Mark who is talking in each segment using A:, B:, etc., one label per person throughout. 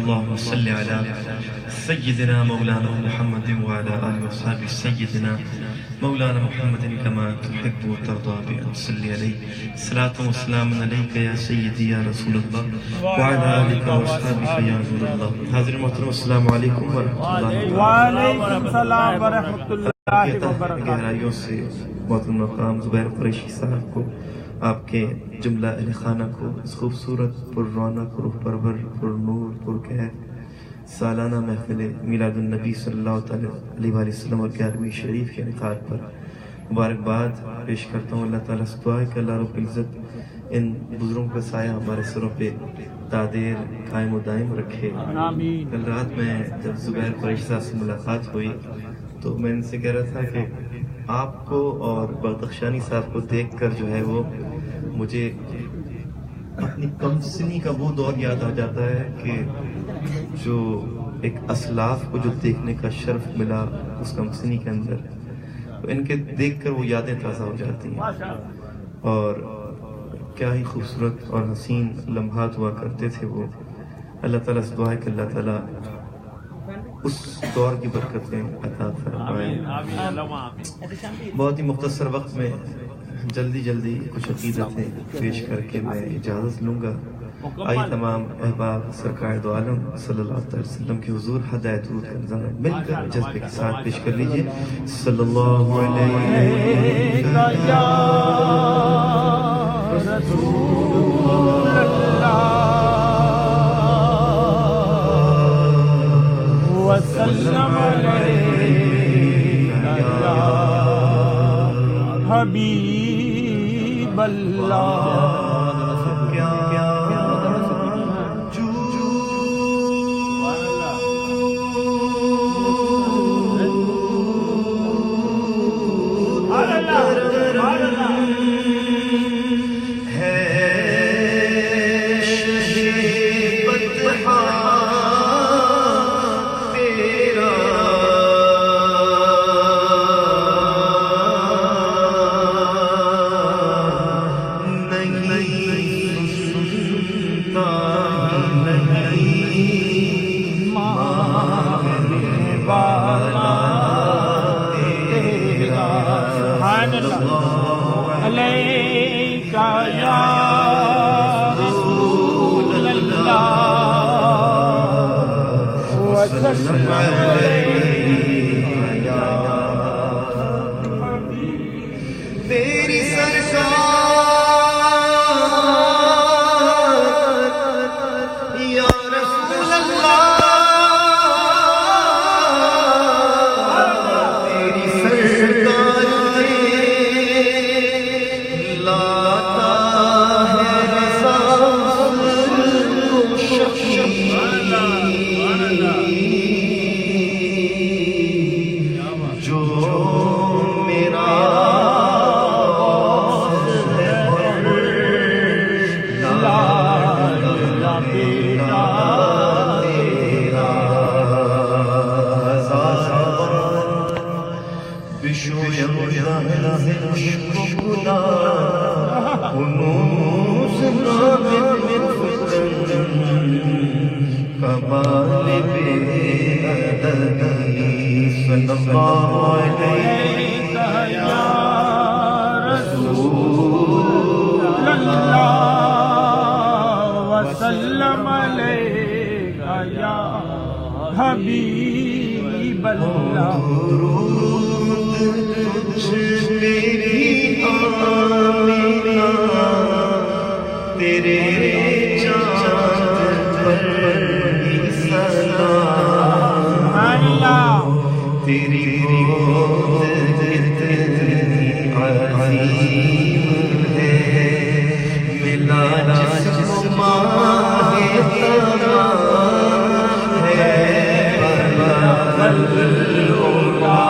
A: اللهم صل على سيدنا مولانا محمد وعلى آله وصحبه سيدنا مولانا محمد كما تحب وترضى بأن تصلي عليه صلاة وسلام عليك يا سيدي يا رسول الله وعلى آلك وأصحابك يا نور الله. حاضرین محترم السلام علیکم ورحمۃ اللہ
B: وعلیکم السلام ورحمۃ اللہ وبرکاتہ.
A: گہرائیوں سے محترم مقام زبیر قریشی صاحب کو، آپ کے جملہ اہل خانہ کو اس خوبصورت پر رونق روح پرور پر نور پر کہر سالانہ محفل میلاد النبی صلی اللہ علیہ وسلم اور 11ویں شریف کے انعقاد پر مبارکباد پیش کرتا ہوں. اللہ تعالیٰ سے دعا ہے کہ اللہ رب العزت ان بزرگوں کا سایہ ہمارے سروں پہ تادیر قائم و دائم رکھے. کل رات میں جب زبیر قریشی صاحب سے ملاقات ہوئی تو میں ان سے کہہ رہا تھا کہ آپ کو اور بختیاری صاحب کو دیکھ کر جو ہے وہ مجھے اپنی کم سنی کا وہ دور یاد آ جاتا ہے کہ جو ایک اسلاف کو جو دیکھنے کا شرف ملا اس کم سنی کے اندر، تو ان کے دیکھ کر وہ یادیں تازہ ہو جاتی ہیں. اور کیا ہی خوبصورت اور حسین لمحات ہوا کرتے تھے وہ. اللہ تعالیٰ سے دعا ہے کہ اللہ تعالیٰ اس دور کی برکتیں عطا فرمائیں. بہت ہی مختصر وقت میں جلدی کچھ عقیدتیں پیش کر کے میں اجازت لوں گا. آئی تمام احباب سرکار دو عالم صلی اللہ علیہ وسلم کے حضور ہدایت درود کا نظام مل کر جذبے کے ساتھ پیش کر لیجئے. صلی اللہ علیہ رسول اللہ
B: وسلم علیک یا حبیب اللہ. علیک یا رسول اللہ وسلم علیک یا حبیب.
A: تیری سرکار یا رسول اللہ، تیری سرکار لاتا ہے رضا جو میرا صلی اللہ علیہ
B: یا رسول اللہ وسلم علیک یا حبیب اللہ.
A: تیرے چاند پر سلام، تیری گود اتنی عظیم ہے، ملا جسم ماہ تمام ہے، بلغ العلا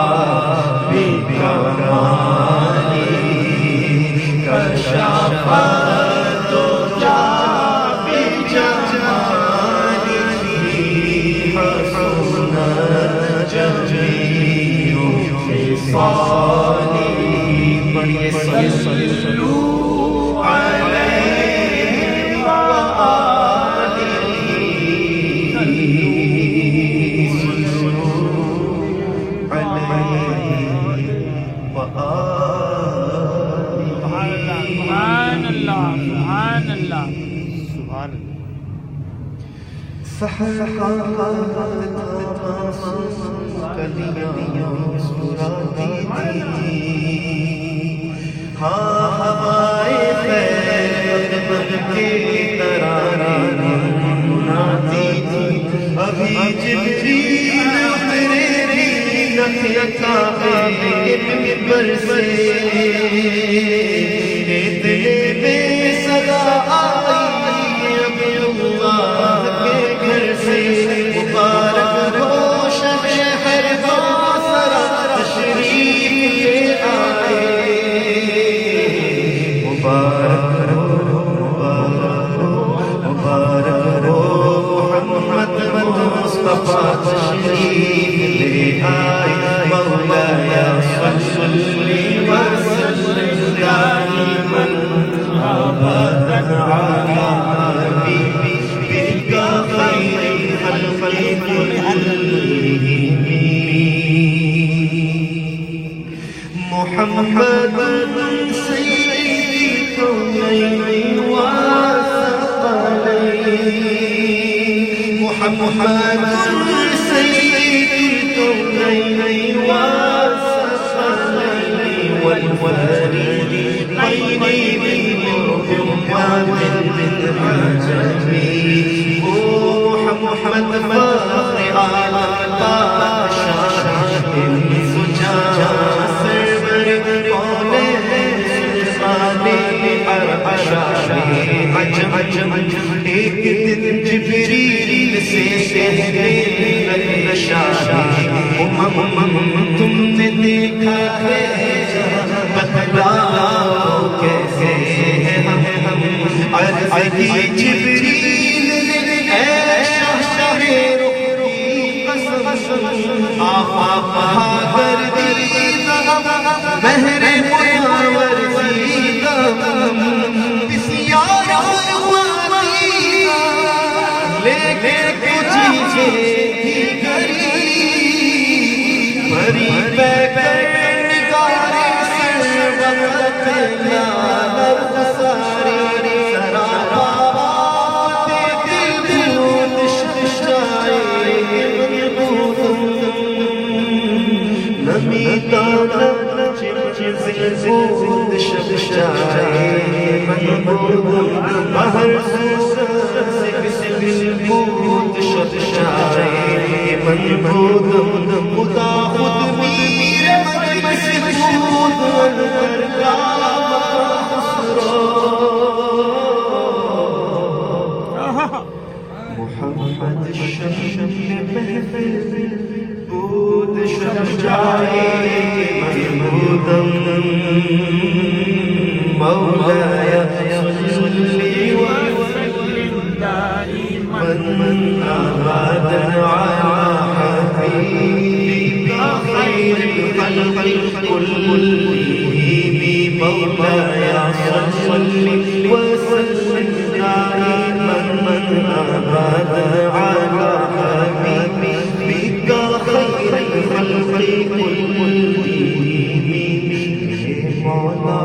A: بکمالی کشف الدجا بجمالی حسنت جمیع خصالی. صلو علیہ سحر کا کلیاں مسکراتی تھی، ہاں ہوائے خیر بن کے ترانے گنگناتی تھی، ابھی جبریل اترے ممبر سے، اتنے بے صدا آئی ابھی اللہ کے گھر سے، مبارک ہو شہر باصرہ تشریف لے آئے، مبارک ہو مبارک ہو محمد مصطفیٰ تشریف لے آئے، مولاي صل وسلم دائما ابدا على حبيبك خير الخلق كلهم، محمد سيد الكونين والثقلين، محمد سيد الكونين والثقلين والفريقين منهم ومن محمد فخر على البشر سجا سرور عجم ایک دن جبریل سے کہنے لگے شادی، تم نے دیکھا ہے بتلاؤ کیسے ہیں ہم، عرض کی جبریل نے اے شاہ رخ کی قسم، آفاق کر دیتا مہر منور زیدہ بسیار ہوتی، لیکن کچھ تھی گری بھری بے نگار سر وقت نادر ساری سرابات دل بود شائے نمی تانا بود شائے بہر بود شائے خدا خود میر مجلس بود محمد شمشم محفل بود شجاعے محمودم مولاي صلی وسلم دائما ابدا على حبيبك خير الخلق كلهم، مولاي صلی وسلم دائما ابدا على حبيبك خير الخلق كلهم، مولا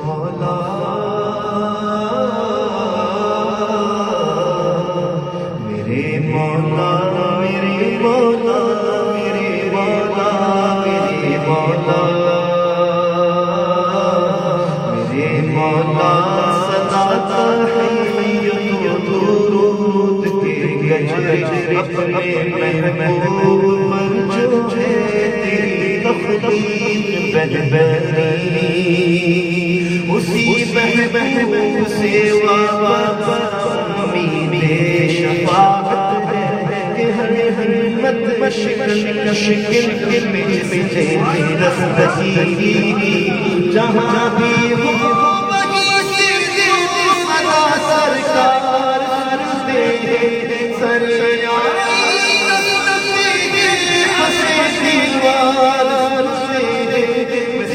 A: مولا میرے مولا میرے مولا میرے مولا میرے مولا میرے مولا صدا تحیت و درود کے گجر اپنے محبوب پر جو ہے تیری تخلیق بہبہری، اسی محبوب سے وابستہ امید شفاعت ہے کہ ہر ہمت مشکل میں سے دستگیری، جہاں بھی ہو وہیں سے صدا سرکار دے سر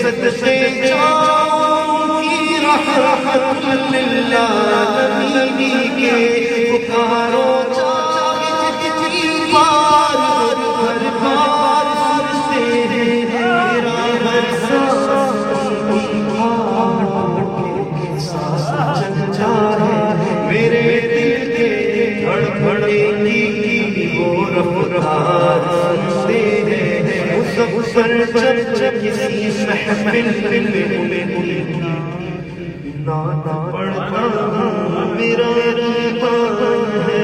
A: صدقے جاؤں کی رحمت للعالمین کے، پکارو چاہے جتنی بار ہر بار سے میرا ہر سانس چل جا رہا میرے دل کے پر جب کسی محفل میں نعت پڑھتا میرا ایمان ہے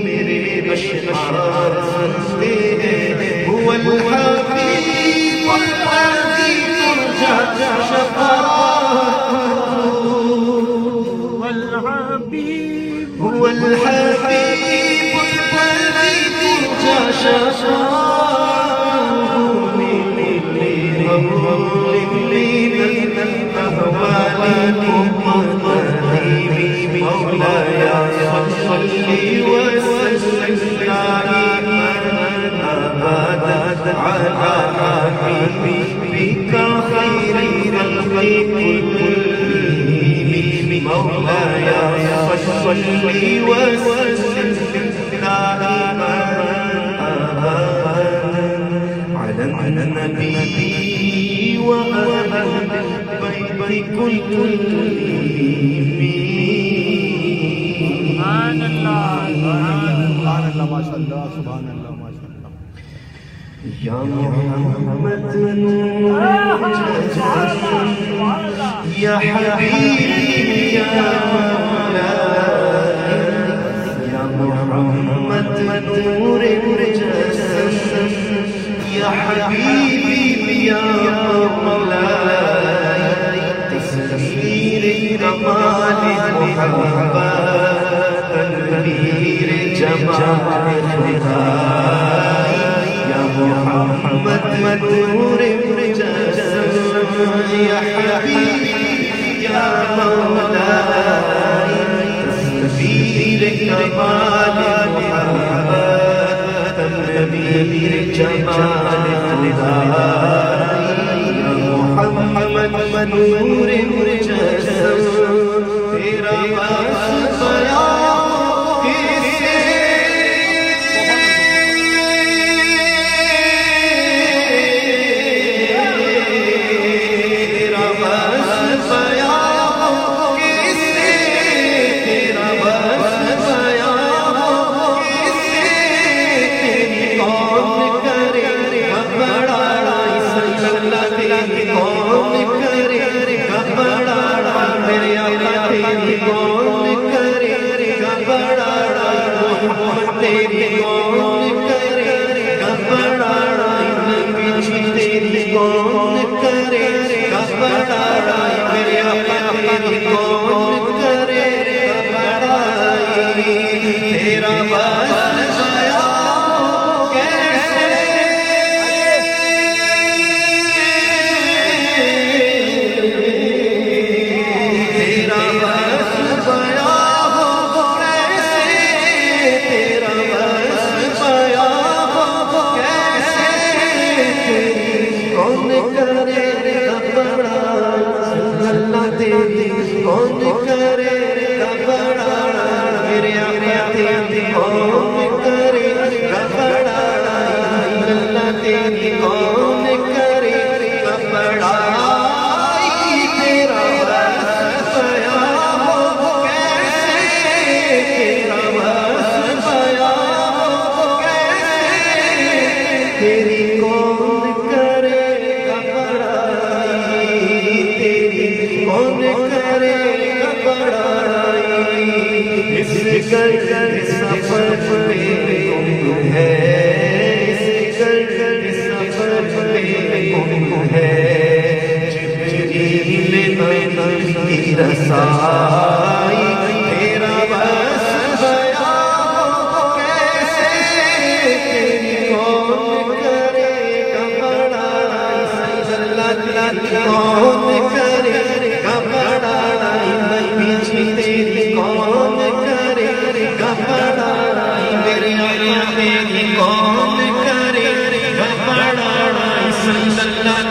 A: میرے اشعار سنتے ہیں هو الحبیب الذی ترجى شفاعته هو الحبيب الذي ترجى شفاعته من الأهوال مضطرب مولاي صل وسلم دائما أبدا على حبيبك خير الخلق كلهم مولاي صل وسلم دائما على النبي وأهل بيت كلهم.
B: سبحان الله سبحان الله ما شاء الله سبحان الله ما شاء الله.
A: يا محمد نور الجسد يا حبيبي يا مولاي يا محمد نور الجسد يا حبيبي يا مولاي تسخير كمال محبة تنوير جمال خداي يا محمد نور الجسد يا حبيبي يا مولاي تسخير كمال محبة تنوير جمال خداي يا محمد نور الجسد تیرا بس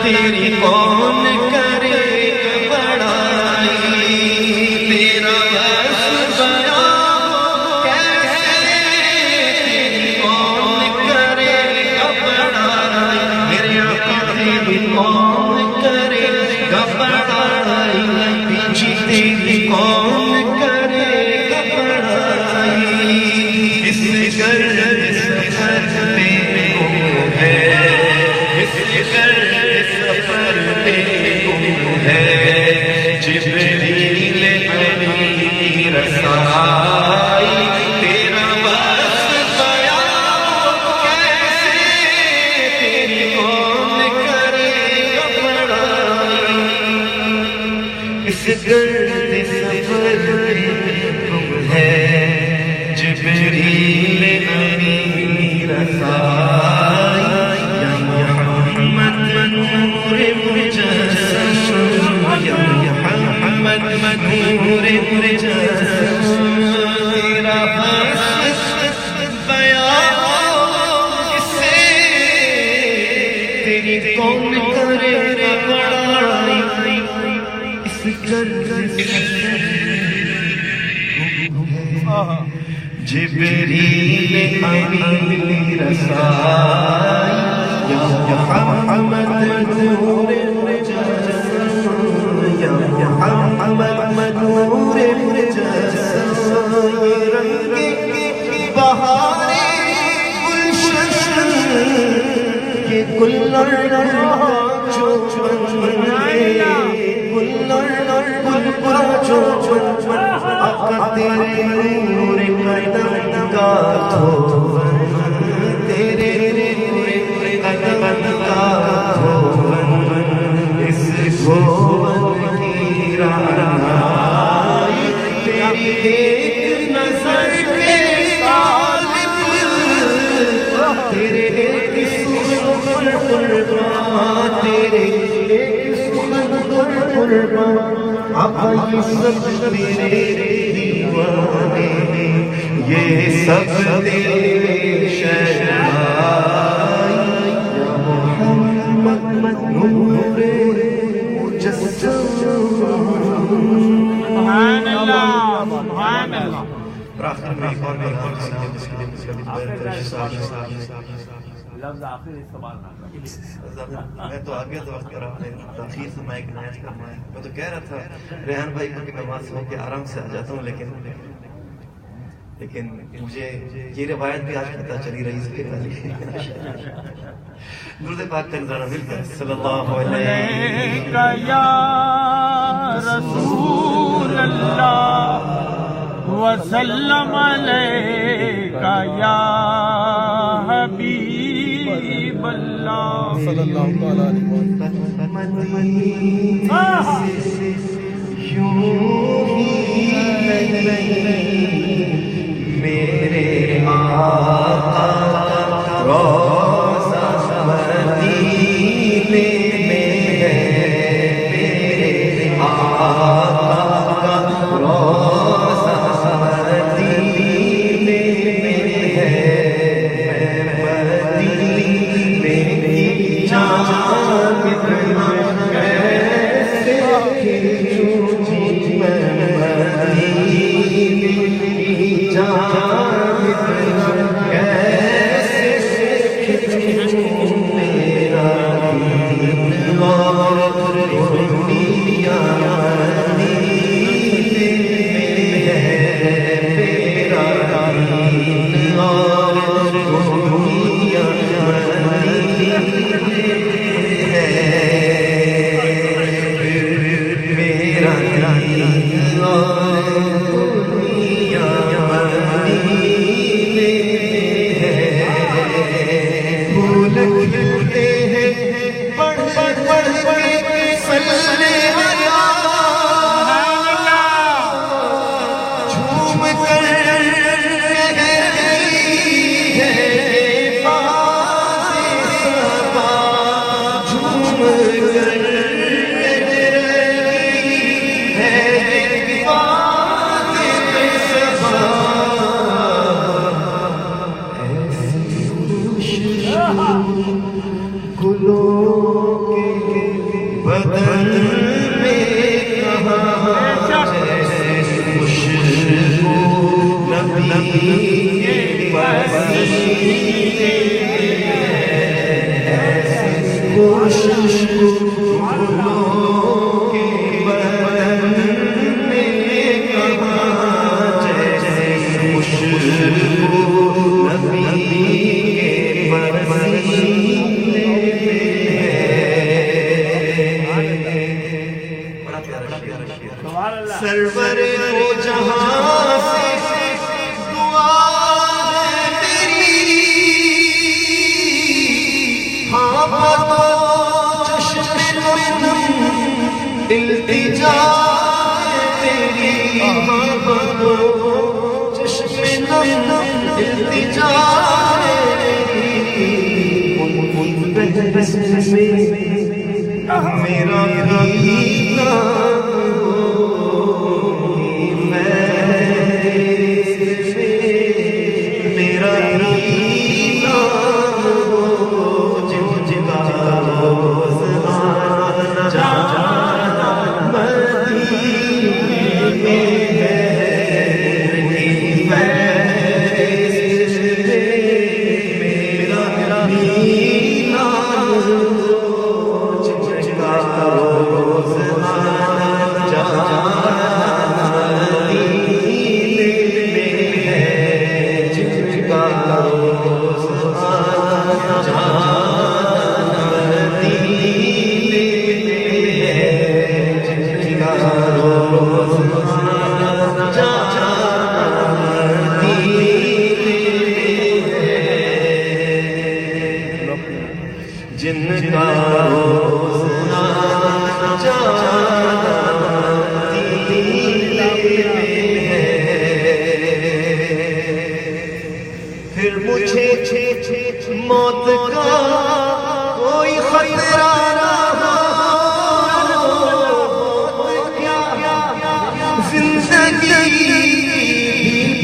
A: تیری کون کرے بڑائی تیرا بس بیان کیسے تیری کون کرے بڑائی میرے آقا تیری کون کرے گرد سفر تم ہے جبریل امین رسائی یا محمد نور مجسم یا محمد نور مجسم تیرا بیان کسے تیری کون کرے بڑائی اس گرد جبریل امین رسائی یا محمد نور مجسم یا محمد نور مجسم رنگ بہارے گلشن کے گلر جو آقا تیرے نور قدم کا دھون تیرے نور قدم کا دھون اس بھون کی رہنمائی تیری ایک نظر کے غالب تیرے ایک سخن قربان تیرے ایک سخن قربان آقا یہ سب تیرے دیوانے یہ سب تیرے شہنائی یا محمد نور مجسم
B: سبحان اللہ سبحان اللہ
A: آخر میں ایک اور
B: لفظ آخر استعمال نہ
A: میں تو آگے تو وقت رہا میں تاخیر سے مائک نیا کرنا ہے میں تو کہہ رہا تھا ریحان بھائی کو کہ نماز ہو کے آرام سے آ جاتا ہوں لیکن مجھے یہ روایت بھی آج پتہ چلی رہی ہے درود پاک کا نظارہ مل کر صلی اللہ علیہ
B: یا رسول اللہ وسلم علیکہ یا حبیب اللہ صلی اللہ علیہ وسلم
A: میرے آقا روضہ مدینے میں ہے میرے آقا روضہ مدینے میں ہے مدینے کی جان کیسے کھینچوں میں مدینے کی جان کیسے کھینچوں میرا دل اور دنیا مدینے میں ہے میرا دل اور دنیا مدینے ہے میرا دل اور دنیا مدینے ہے پھول کھلتے ہیں پڑھ پڑھ کے صلی علیہ جھوم کر بدن میں کہاں جیسے خوشبو نبی کے پسینے ایسے خوشبو کے بدن میں کہاں جیسے خوشبو نبی کے پسینے سرور دو جہاں سے دعا ہے میری ہاں چشم التجا التجا میرا پھر مجھے موت کا کوئی خطرہ نہ ہو، زندگی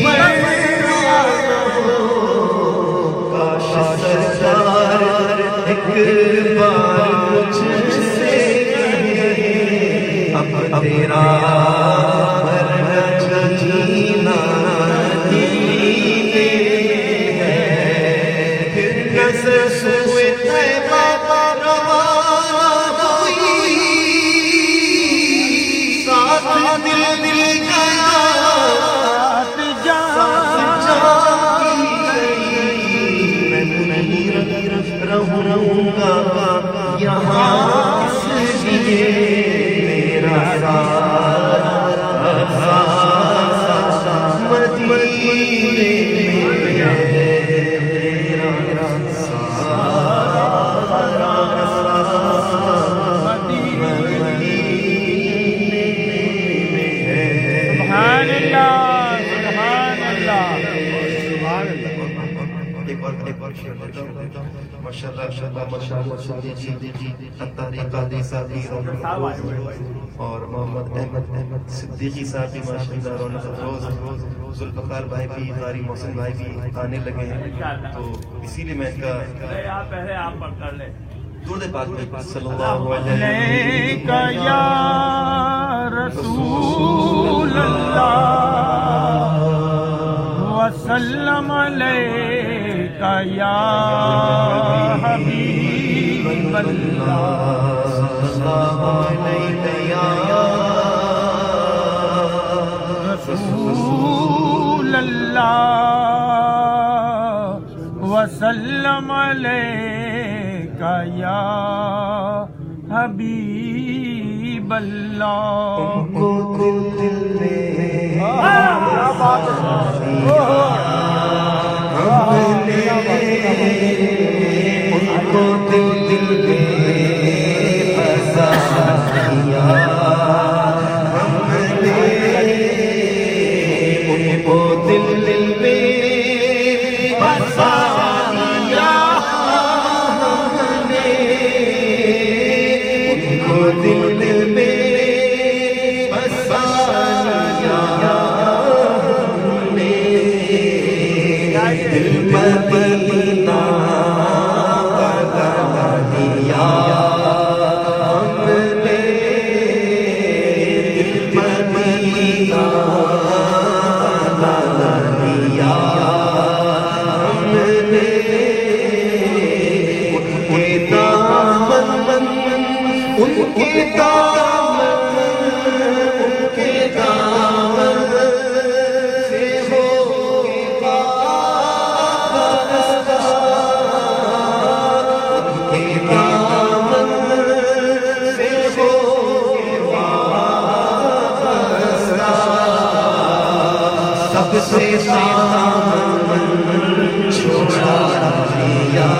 A: پر کاش سرکار ایک بار مجھ سے اب تیرا جینا سوئے طیبہ روانہ ہوئی، ساتھ دل گیا ساتھ جان میں نہیں رہوں گا یہاں اس لیے میرا مدینے اور محمد احمد صدیقی صاحب بھی ماشاءاللہ رونق افروز، ذوالفقار بھائی بھی، قاری محسن بھائی بھی آنے لگے ہیں، تو اسی لیے میں ان کا درود پاک میں صلی اللہ علیہ
B: یا رسول اللہ وسلم علیک یا حبیب اللہ
A: صلی اللہ علیہ یا
B: رسول اللہ وسلم علیک یا حبیب اللہ.
A: کو دل میں ان کو دل میں بسا دیا، ہم نے ان کو دل میں بسا دیا، ہم نے ان کو دل میں بسا دیا، ہم نے دل مدینہ بنا دیا، ہم نے دل مدینہ بنا دیا، ہم نے ان کے دامن سے ہو سب سے دامن چھوڑا دیا،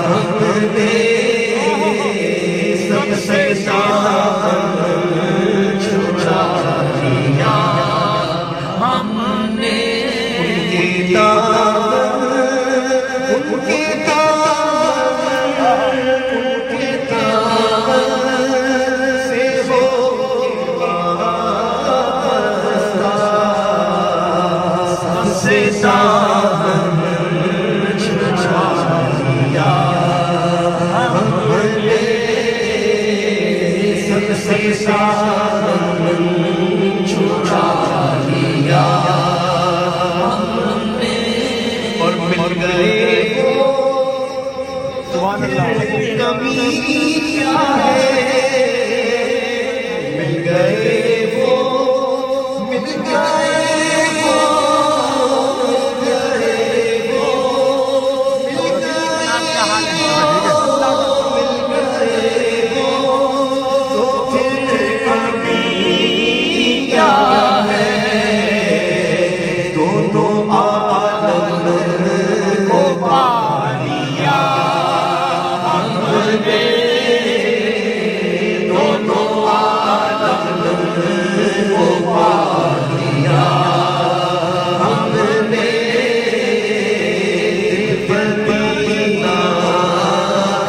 A: ہم نے سب سے دامن چھوڑا دیا، ہم نے سامن چھڑا لیا ہم نے، سب سے سامن چھڑا لیا ہم نے، اور مل گئے
B: سبحان اللہ.
A: کمی کیا ہے، مل گئے وہ، مل گئے وہ، مل گئے وہ، مل گئے وہ، تو پھر کمی کیا ہے، دونوں عالم کو پا لیا ہم نے، دونوں عالم کو پا لیا ہم نے، دل مدینہ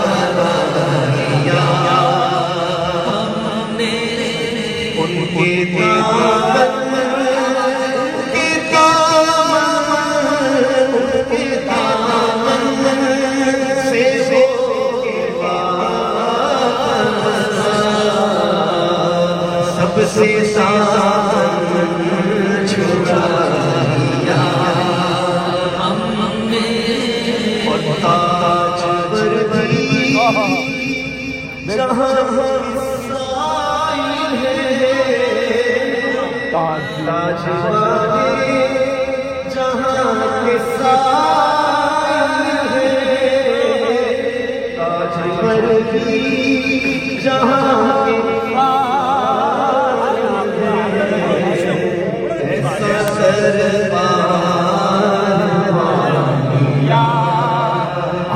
A: بنایا ہم نے، ان کے دامن سے سب سے سامن چھڑا لیا ہم نے، اور تاج پر بھی جہاں سائل ہے، تاج والے جہاں کے سائل ہے، تاج پر بھی جہاں کے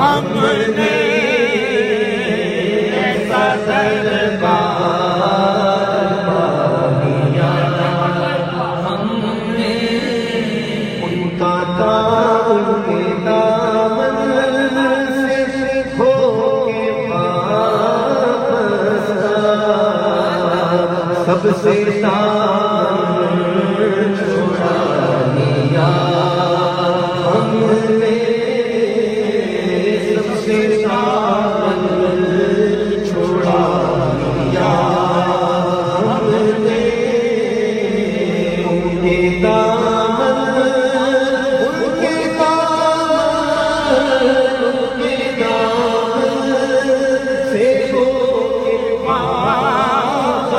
A: ہم نے، ایسا دربار دیا ہم نے، ان کا ان کے دامن سے ہو کے واپس سب سے سامن چھڑا لیا ہم نے، سب سے سامن چھڑا لیا ہم نے، ان کے دامن، ان کے دامن، ان کے دامن سے ہو کے واپس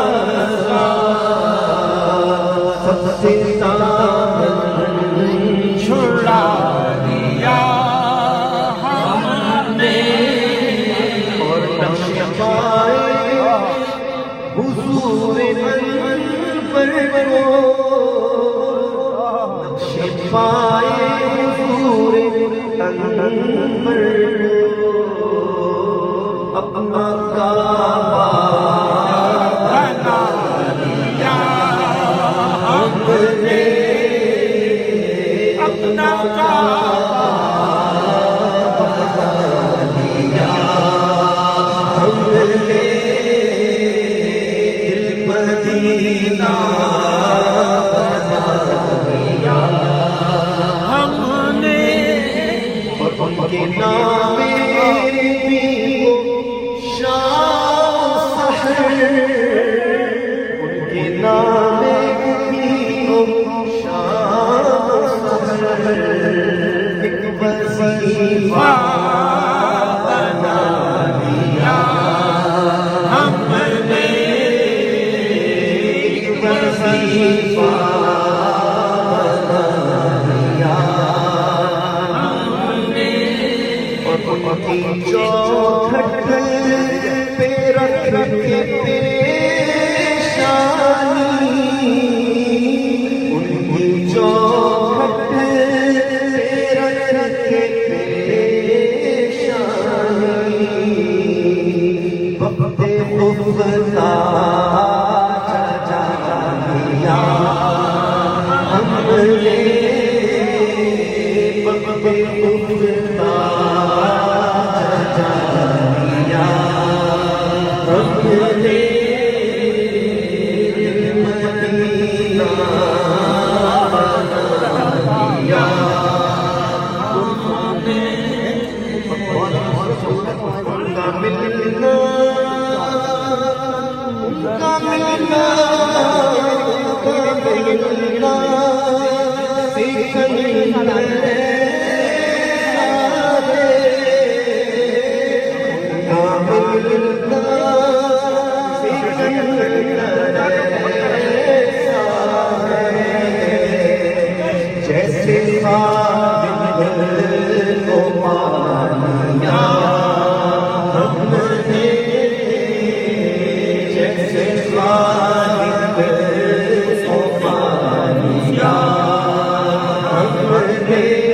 A: سب سے سامن چھڑا لیا ہم نے، اور نقش پائے حضور انور کو، نقش پائے حضور انور کو، اپنا کعبہ بنا لیا ہم نے، اپنا کعبہ بنا لیا ہم نے، دل مدینہ بنا لیا ہم نے، اور ان کے نام بھی شام سحر، ان کے نام بھی شام سحر، ایک وظیفہ بنا لیا ہم نے، ایک وظیفہ بنا لیا ہم نے، اور ان کی چوکھٹ پہ رکھ کے پیشانی، ان کی چوکھٹ پہ رکھ کے پیشانی، وقت خفتا جا لیا ہم نے، وقت خفتا جا لیا خالق کو پایا ہم نے، جیسے خالق کو پایا ہم نے